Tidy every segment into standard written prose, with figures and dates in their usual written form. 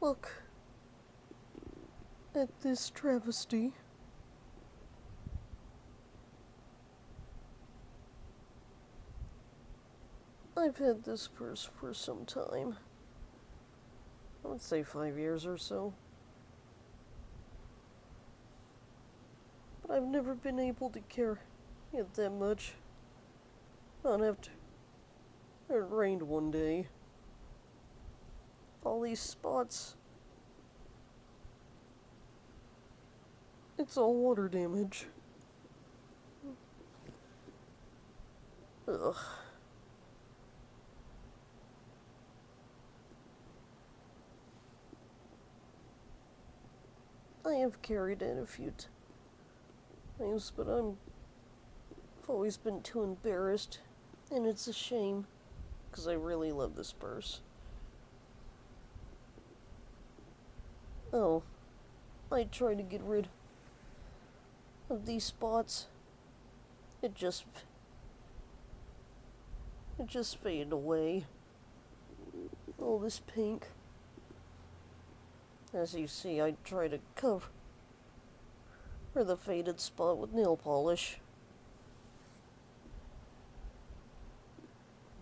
Look at this travesty. I've had this purse for some time. I would say 5 years or so. But I've never been able to carry it that much. Not after it rained one day. All these spots. It's all water damage. Ugh. I have carried it a few times, but I've always been too embarrassed, and it's a shame, because I really love this purse. Oh, I tried to get rid of these spots. It just faded away. All this pink. As you see, I try to cover the faded spot with nail polish.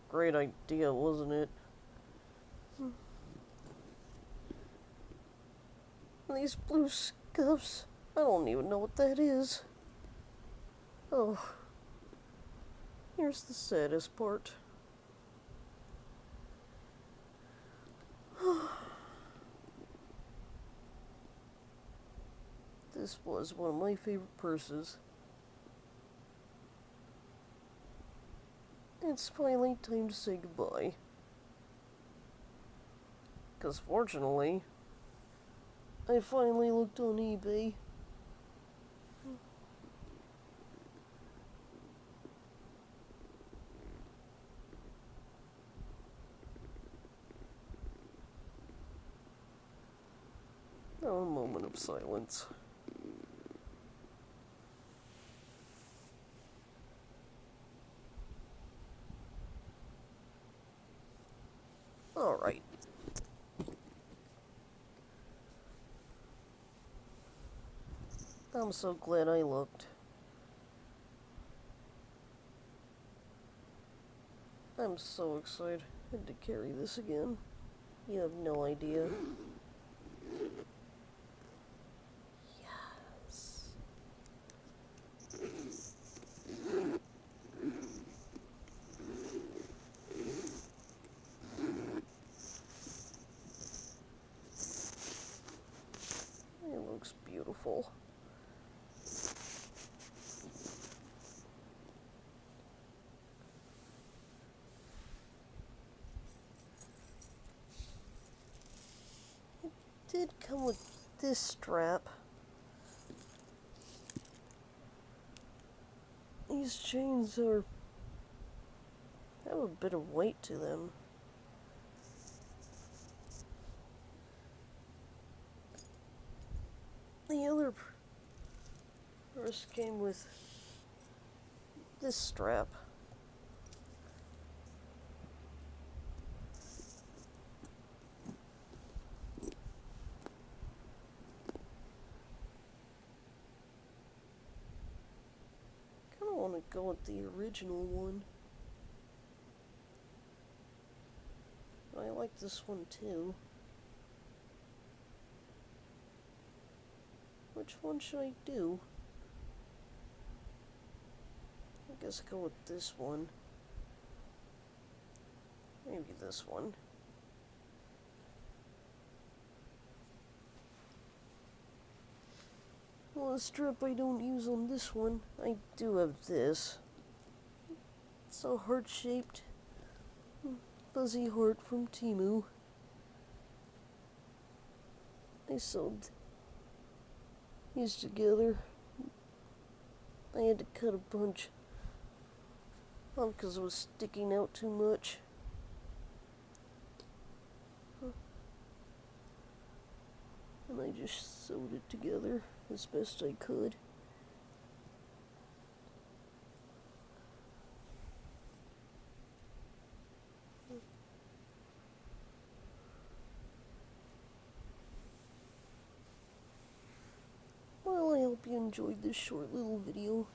Great idea, wasn't it? These blue scuffs, I don't even know what that is. Oh, here's the saddest part. This was one of my favorite purses. It's finally time to say goodbye. 'Cause fortunately, I finally looked on eBay. Now a moment of silence. Alright. I'm so glad I looked. I'm so excited to carry this again. You have no idea. Yes. It looks beautiful. Did come with this strap. These chains have a bit of weight to them. The other purse came with this strap. I want to go with the original one. I like this one too. Which one should I do? I guess go with this one. Maybe this one. Well, the strap I don't use on this one, I do have this. It's a heart-shaped fuzzy heart from Temu. I sewed these together. I had to cut a bunch off because it was sticking out too much. And I just sewed it together as best I could. enjoyed this short little video.